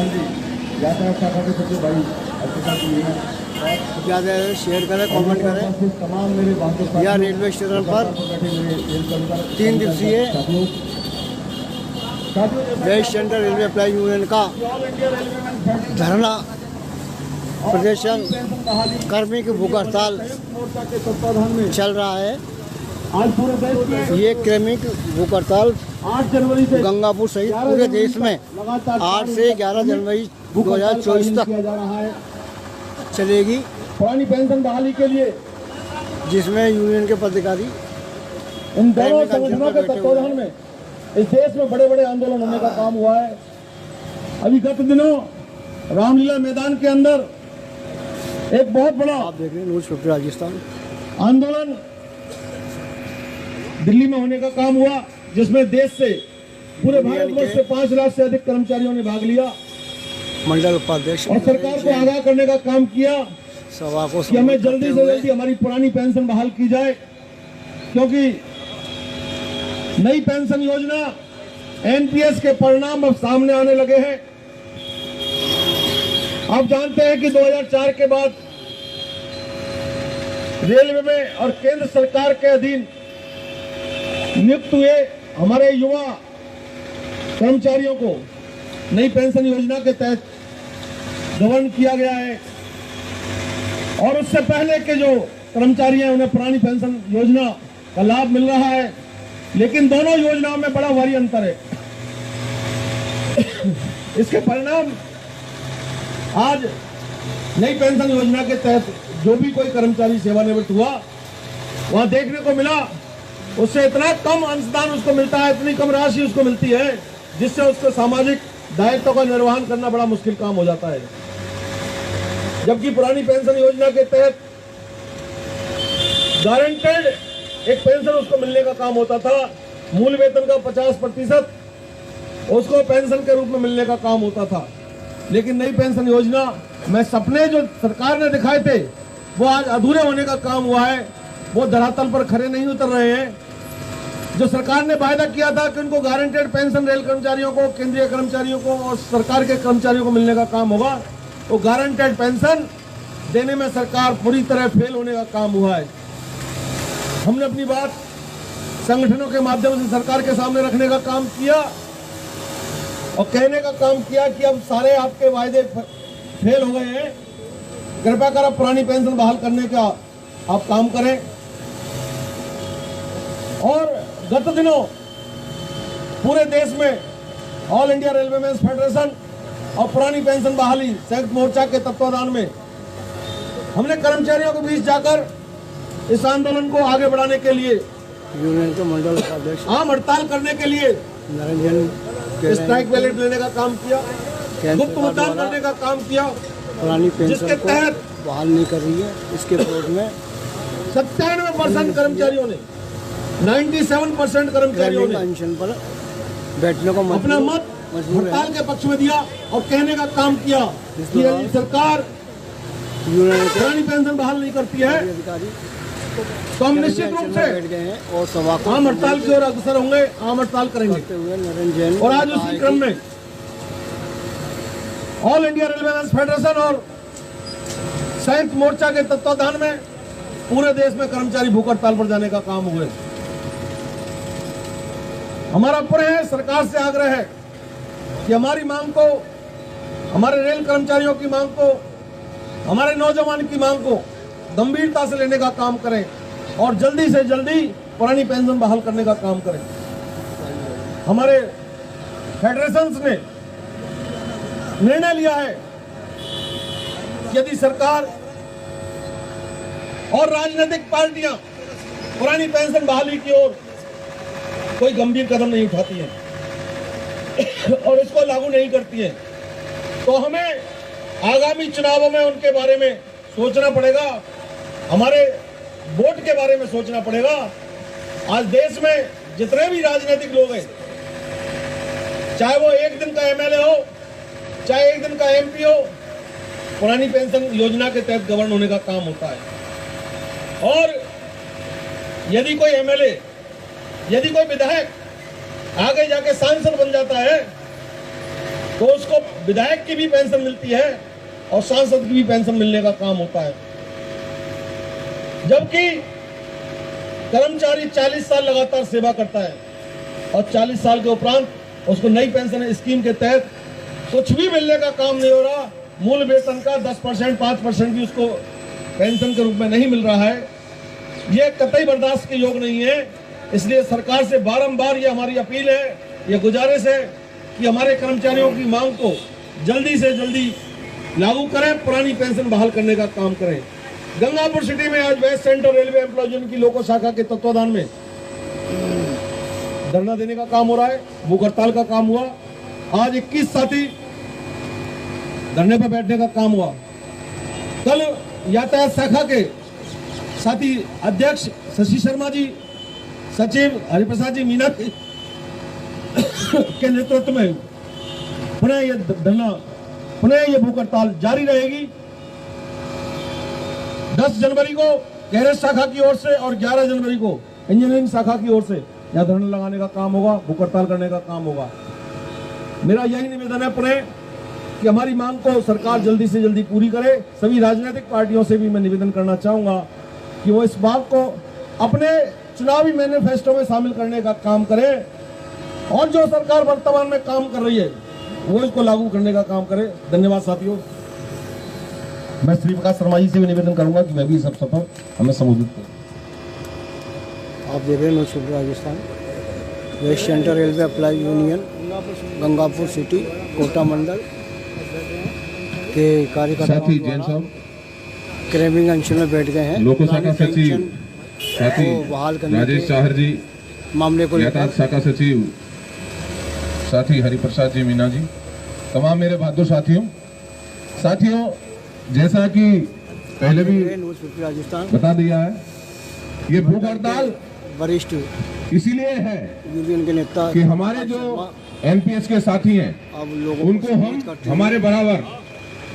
प्रधान जी, यातायात शाखा के सचिव भाई ज़्यादा शेयर करें, कमेंट करें। तमाम मेरे बातों यह रेलवे स्टेशन पर 3 दिवसीय west central railway employ union का धरना प्रदर्शन कर्मी की भूख हड़ताल चल रहा है। आज पूरे देश में ये क्रमिक भूख हड़ताल 8 जनवरी से गंगापुर सहित पूरे देश में 8 से 11 जनवरी 2024 तक किया जा रहा है। चलेगी, पुरानी पेंशन बहाली के लिए जिसमें यूनियन के पदाधिकारी इन दोनों संगठनों के तत्वावधान में इस देश में बड़े बड़े आंदोलन होने का काम हुआ है। अभी गत दिनों रामलीला मैदान के अंदर एक बहुत बड़ा आप देख रहे हैं न्यूज़ 50 राजस्थान आंदोलन दिल्ली में होने का काम हुआ, जिसमें देश से पूरे भारतवर्ष से 5 लाख से अधिक कर्मचारियों ने भाग लिया मंडल उपाध्यक्ष और सरकार को आगाह करने का काम किया सभा को कि हमें जल्दी से जल्दी हमारी पुरानी पेंशन बहाल की जाए, क्योंकि नई पेंशन योजना एनपीएस के परिणाम अब सामने आने लगे हैं। आप जानते हैं कि 2004 के बाद रेलवे में और केंद्र सरकार के अधीन नियुक्त हुए हमारे युवा कर्मचारियों को नई पेंशन योजना के तहत गवर्न किया गया है, और उससे पहले के जो कर्मचारी हैं उन्हें पुरानी पेंशन योजना का लाभ मिल रहा है, लेकिन दोनों योजनाओं में बड़ा भारी अंतर है। इसके परिणाम आज नई पेंशन योजना के तहत जो भी कोई कर्मचारी सेवानिवृत्त हुआ वहां देखने को मिला, उससे इतना कम अंशदान उसको मिलता है, इतनी कम राशि उसको मिलती है, जिससे उसको सामाजिक दायित्व का निर्वहन करना बड़ा मुश्किल काम हो जाता है। जबकि पुरानी पेंशन योजना के तहत गारंटेड एक पेंशन उसको मिलने का काम होता था, मूल वेतन का 50% उसको पेंशन के रूप में मिलने का काम होता था। लेकिन नई पेंशन योजना में सपने जो सरकार ने दिखाए थे वो आज अधूरे होने का काम हुआ है, वो धरातल पर खरे नहीं उतर रहे हैं। जो सरकार ने वायदा किया था कि उनको गारंटेड पेंशन रेल कर्मचारियों को, केंद्रीय कर्मचारियों को और सरकार के कर्मचारियों को मिलने का काम होगा, वो गारंटेड पेंशन देने में सरकार पूरी तरह फेल होने का काम हुआ है। हमने अपनी बात संगठनों के माध्यम से सरकार के सामने रखने का काम किया और कहने का काम किया कि अब सारे आपके वायदे फेल हो गए हैं, कृपया कर आप पुरानी पेंशन बहाल करने का आप काम करें। और गत दिनों पूरे देश में all India railway men's federation और पुरानी पेंशन बहाली संयुक्त मोर्चा के तत्वाधान में हमने कर्मचारियों के बीच जाकर इस आंदोलन को आगे बढ़ाने के लिए यूनियन के मंडल उपाध्यक्ष आम हड़ताल करने के लिए स्ट्राइक बैलेट लेने का काम किया, गुप्त मतदान करने का काम किया, पुरानी पेंशन जिसके को तहत बहाल नहीं कर रही है। इसके विरोध में 97% कर्मचारियों ने 97% कर्मचारियों ने पेंशन पर बैठने को अपना मत हड़ताल के पक्ष में दिया और कहने का काम किया कि यदि सरकार पुरानी पेंशन बहाल नहीं करती है तो हम निश्चित रूप से बैठ गए हैं और सभा को आम हड़ताल की ओर अग्रसर होंगे, आम हड़ताल करेंगे। नरेंद्र जैन और आज उसी क्रम में all India railway men's federation और संयुक्त मोर्चा के तत्वाधान में पूरे देश में कर्मचारी भूख हड़ताल पर जाने का काम हुए। हमारा पुनः सरकार से आग्रह है कि हमारी मांग को, हमारे रेल कर्मचारियों की मांग को, हमारे नौजवान की मांग को गंभीरता से लेने का काम करें और जल्दी से जल्दी पुरानी पेंशन बहाल करने का काम करें। हमारे फेडरेशंस ने निर्णय लिया है कि यदि सरकार और राजनीतिक पार्टियां पुरानी पेंशन बहाली की ओर कोई गंभीर कदम नहीं उठाती हैं और इसको लागू नहीं करती हैं, तो हमें आगामी चुनावों में उनके बारे में सोचना पड़ेगा, हमारे वोट के बारे में सोचना पड़ेगा। आज देश में जितने भी राजनीतिक लोग हैं, चाहे वो एक दिन का एमएलए हो, चाहे एक दिन का एमपी हो, पुरानी पेंशन योजना के तहत गवर्न होने का काम होता है। और यदि कोई एमएलए, यदि कोई विधायक आगे जाके सांसद बन जाता है तो उसको विधायक की भी पेंशन मिलती है और सांसद की भी पेंशन मिलने का काम होता है। जबकि कर्मचारी 40 साल लगातार सेवा करता है और 40 साल के उपरांत उसको नई पेंशन स्कीम के तहत कुछ भी मिलने का काम नहीं हो रहा। मूल वेतन का 10% 5% भी उसको पेंशन के रूप में नहीं मिल रहा है। ये कतई बर्दाश्त के योग नहीं है। इसलिए सरकार से बारंबार ये हमारी अपील है, ये गुजारिश है कि हमारे कर्मचारियों की मांग को जल्दी से जल्दी लागू करें, पुरानी पेंशन बहाल करने का काम करें। गंगापुर सिटी में आज west central railway employees union की लोको शाखा के तत्वाधान में धरना देने का काम हो रहा है, भूख हड़ताल का काम हुआ। आज 21 साथी धरने पर बैठने का काम हुआ। कल यातायात शाखा के साथी अध्यक्ष शशि शर्मा जी, सचिव हरिप्रसाद जी मीना के नेतृत्व में पुनः ये धरना, पुनः ये भूख हड़ताल जारी रहेगी। 10 जनवरी को गैरेज शाखा की ओर से और 11 जनवरी को इंजीनियरिंग शाखा की ओर से यहाँ धरना लगाने का काम होगा, भूख हड़ताल करने का काम होगा। मेरा यही निवेदन है पुनः कि हमारी मांग को सरकार जल्दी से जल्दी पूरी करे। सभी राजनीतिक पार्टियों से भी मैं निवेदन करना चाहूंगा कि वो इस बात को अपने चुनावी मैनिफेस्टो में शामिल करने का काम करे और जो सरकार वर्तमान में काम कर रही है वो इसको लागू करने का काम करे। धन्यवाद साथियों। मैं श्री प्रकाश शर्मा जी से भी निवेदन करूंगा कि मैं भी सब सफर हमें संबोधित करूं। आप देख रहे हैं news 24 Rajasthan. West central railway employees union Gangapur city Kota मंडल के साथी जैन साहब क्रेमिंग अंचल में बैठ गए हैं। लोको शाखा सचिव साथी बहाल करने राजेश चाहर जी, मामले को यातायात शाखा सचिव साथी हरिप्रसाद जी मीना जी, तमाम मेरे बहादुर साथियों, जैसा कि पहले भी राजस्थान बता दिया है, ये भूख हड़ताल वरिष्ठ इसीलिए है यूनियन के नेता कि हमारे जो एनपीएस के साथी हैं अब लोगों उनको हम हमारे बराबर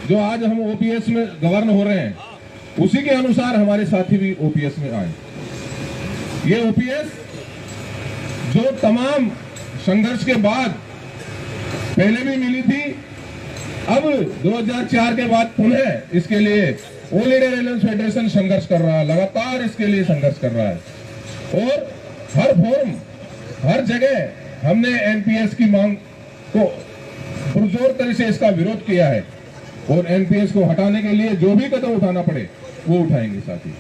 जो आज हम ओपीएस में गवर्न हो रहे हैं उसी के अनुसार हमारे साथी भी ओपीएस में आए। ये ओपीएस जो तमाम संघर्ष के बाद पहले भी मिली थी, अब 2004 के बाद पुनः इसके लिए ऑल इंडिया रेलवे फेडरेशन संघर्ष कर रहा है, लगातार इसके लिए संघर्ष कर रहा है और हर फोरम हर जगह हमने एनपीएस की मांग को पुरजोर तरह से इसका विरोध किया है और एनपीएस को हटाने के लिए जो भी कदम उठाना पड़े वो उठाएंगे। साथी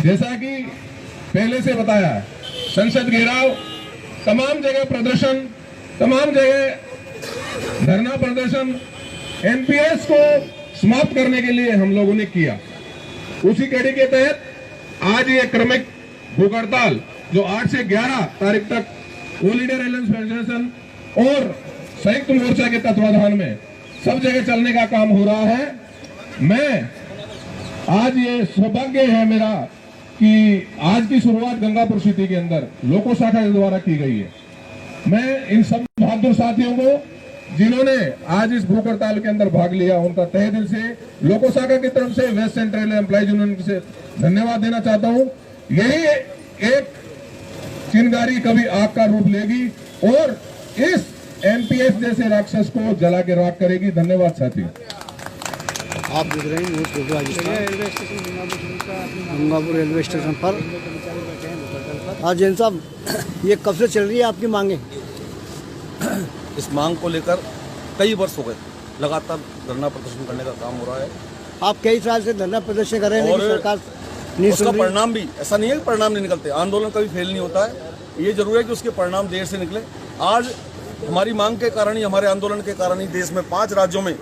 जैसा कि पहले से बताया, संसद घेराव, तमाम जगह प्रदर्शन, तमाम जगह धरना प्रदर्शन एनपीएस को समाप्त करने के लिए हम लोगों ने किया। उसी कड़ी के तहत आज ये क्रमिक भूख हड़ताल जो 8 से 11 तारीख तक ऑल इंडिया रेलवे फेडरेशन और संयुक्त मोर्चा के तत्वाधान में सब जगह चलने का काम हो रहा है। मैं आज ये सौभाग्य है मेरा कि आज की शुरुआत गंगापुर सिटी के अंदर लोको शाखा के द्वारा की गई है। मैं इन सब बहादुर साथियों को जिन्होंने आज इस भूख हड़ताल के अंदर भाग लिया उनका तहे दिल से लोको शाखा की तरफ से वेस्ट सेंट्रल एम्प्लॉयज यूनियन से धन्यवाद देना चाहता हूं। यही एक चिंगारी कभी आग का रूप लेगी और इस एनपीएस जैसे राक्षस को जला के राख करेगी। धन्यवाद साथी। आप देख रहे हैं news 24 Rajasthan Gangapur railway station पर। हाँ जैन साहब, ये कब से चल रही है आपकी मांगे? इस मांग को लेकर कई वर्ष हो गए लगातार धरना प्रदर्शन करने का काम हो रहा है। आप कई साल से धरना प्रदर्शन कर रहे हैं लेकिन सरकार नहीं सुन उसका रही। परिणाम भी ऐसा नहीं है कि परिणाम नहीं निकलते, आंदोलन कभी फेल नहीं होता है। ये जरूर है कि उसके परिणाम देर से निकले। आज हमारी मांग के कारण ही, हमारे आंदोलन के कारण ही देश में 5 राज्यों में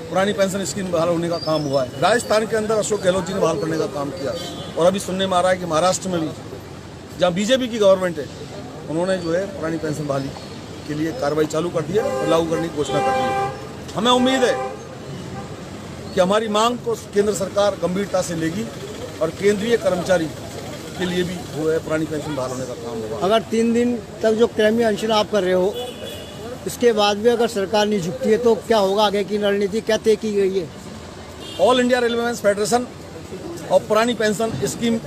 पुरानी पेंशन स्कीम बहाल होने का काम हुआ है। राजस्थान के अंदर अशोक गहलोत जी ने बहाल करने का काम किया और अभी सुनने में आ रहा है कि महाराष्ट्र में भी, जहाँ बीजेपी की गवर्नमेंट है, उन्होंने जो है पुरानी पेंशन बहाली के लिए कार्रवाई चालू कर दी है और लागू करने की घोषणा कर दी है। हमें उम्मीद है कि हमारी मांग को केंद्र सरकार गंभीरता से लेगी और केंद्रीय कर्मचारी के लिए भी जो है पुरानी पेंशन बहाल होने का काम होगा। अगर 3 दिन तक जो क्रेमी अनशन आप कर रहे हो, इसके बाद भी अगर सरकार नहीं झुकती है तो क्या होगा? आगे की रणनीति क्या तय की गई है? ऑल इंडिया रेलवे फेडरेशन और पुरानी पेंशन स्कीम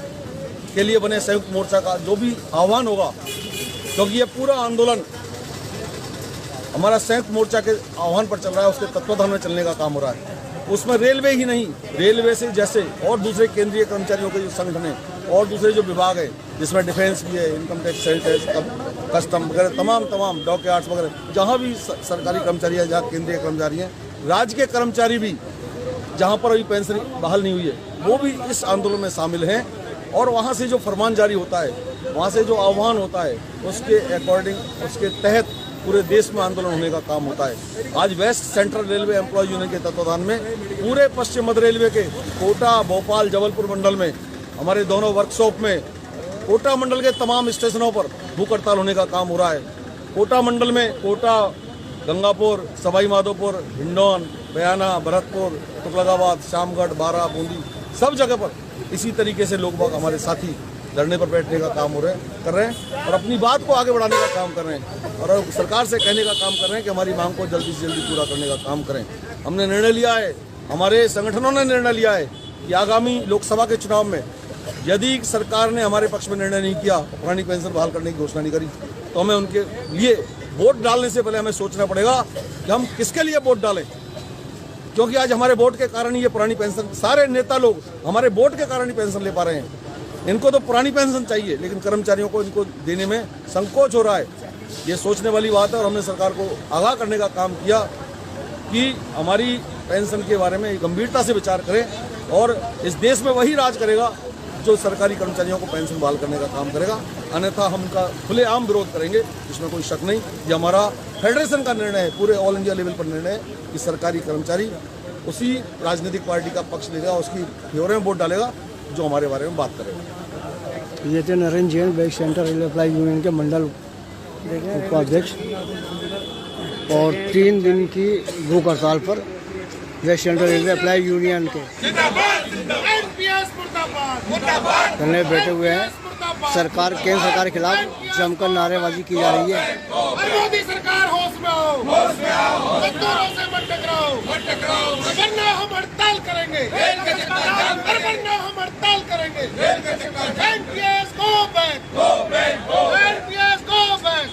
के लिए बने संयुक्त मोर्चा का जो भी आह्वान होगा, क्योंकि ये पूरा आंदोलन हमारा संयुक्त मोर्चा के आह्वान पर चल रहा है, उसके तत्वाधान में चलने का काम हो रहा है। उसमें रेलवे ही नहीं, रेलवे से जैसे और दूसरे केंद्रीय कर्मचारियों के जो संगठन है और दूसरे जो विभाग है, जिसमें डिफेंस भी है, income tax, sale tax, custom वगैरह तमाम डॉक यार्ड्स वगैरह, जहाँ भी सरकारी कर्मचारी है, जहाँ केंद्रीय कर्मचारी हैं, राज्य के कर्मचारी भी जहाँ पर अभी पेंशन बहाल नहीं हुई है, वो भी इस आंदोलन में शामिल हैं। और वहाँ से जो फरमान जारी होता है, वहाँ से जो आह्वान होता है, उसके अकॉर्डिंग, उसके तहत पूरे देश में आंदोलन होने का काम होता है। आज west central railway employ union के तत्वाधान में पूरे पश्चिम मध्य रेलवे के कोटा, भोपाल, जबलपुर मंडल में, हमारे दोनों वर्कशॉप में, कोटा मंडल के तमाम स्टेशनों पर भूख हड़ताल होने का काम हो रहा है। कोटा मंडल में कोटा, गंगापुर, सवाई माधोपुर, हिंडौन, बयाना, भरतपुर, तुगलकाबाद, शामगढ़, बारा, बूंदी, सब जगह पर इसी तरीके से लोग बाग हमारे साथी धरने पर बैठने का काम कर रहे हैं और अपनी बात को आगे बढ़ाने का काम कर रहे हैं और सरकार से कहने का काम कर रहे हैं कि हमारी मांग को जल्दी से जल्दी पूरा करने का काम करें। हमने निर्णय लिया है, हमारे संगठनों ने निर्णय लिया है कि आगामी लोकसभा के चुनाव में यदि सरकार ने हमारे पक्ष में निर्णय नहीं किया, पुरानी पेंशन बहाल करने की घोषणा नहीं करी, तो हमें उनके लिए वोट डालने से पहले हमें सोचना पड़ेगा कि हम किसके लिए वोट डालें। क्योंकि आज हमारे वोट के कारण ही ये पुरानी पेंशन, सारे नेता लोग हमारे वोट के कारण ही पेंशन ले पा रहे हैं। इनको तो पुरानी पेंशन चाहिए, लेकिन कर्मचारियों को इनको देने में संकोच हो रहा है। ये सोचने वाली बात है और हमने सरकार को आगाह करने का काम किया कि हमारी पेंशन के बारे में गंभीरता से विचार करें और इस देश में वही राज करेगा जो सरकारी कर्मचारियों को पेंशन बहाल करने का काम करेगा। अन्यथा हम उनका खुलेआम विरोध करेंगे, इसमें कोई शक नहीं। ये हमारा फेडरेशन का निर्णय है, पूरे ऑल इंडिया लेवल पर निर्णय है कि सरकारी कर्मचारी उसी राजनीतिक पार्टी का पक्ष लेगा, उसकी फेवर में वोट डालेगा जो हमारे बारे में बात करेगा। ये थे Narendra Jain, west central railway employ union के मंडल उपाध्यक्ष, और 3 दिन की भूख हड़ताल पर west central railway employ union के धरने बैठे हुए हैं। सरकार, केंद्र सरकार के खिलाफ जमकर नारेबाजी की जा रही है। मोदी सरकार होश में आओ, मजदूरों से मत टकराओ, वरना हम हड़ताल करेंगे, वरना हम हड़ताल करेंगे। NPS go back, NPS go back,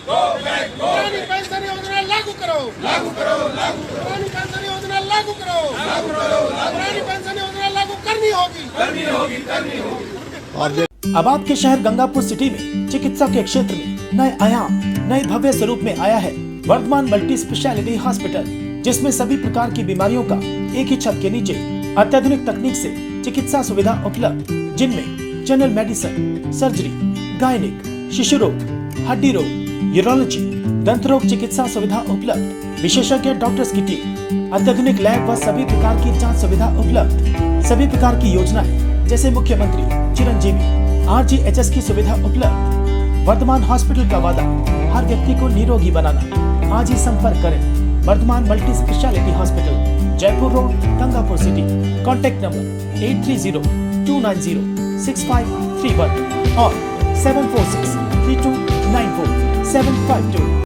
पुरानी पेंशन योजना लागू करो, पुरानी पेंशन योजना लागू करो, पुरानी पेंशन योजना लागू करनी होगी। अब आपके शहर गंगापुर सिटी में चिकित्सा के क्षेत्र में नए आयाम, नए भव्य स्वरूप में आया है वर्धमान मल्टी स्पेशलिटी हॉस्पिटल, जिसमें सभी प्रकार की बीमारियों का एक ही छत के नीचे अत्याधुनिक तकनीक से चिकित्सा सुविधा उपलब्ध, जिनमें जनरल मेडिसिन, सर्जरी, गायनिक, शिशु रोग, हड्डी रोग, यूरोलॉजी, दंत रोग चिकित्सा सुविधा उपलब्ध, विशेषज्ञ डॉक्टर्स की टीम, अत्याधुनिक लैब व सभी प्रकार की जांच सुविधा उपलब्ध, सभी प्रकार की योजनाएं जैसे मुख्यमंत्री चिरंजीवी RGHS की सुविधा उपलब्ध। वर्धमान हॉस्पिटल का वादा हर व्यक्ति को निरोगी बनाना। आज ही संपर्क करें Vardhman multi speciality hospital, Jaipur road, Gangapur city. Contact number 8302906531 और 7463294 752।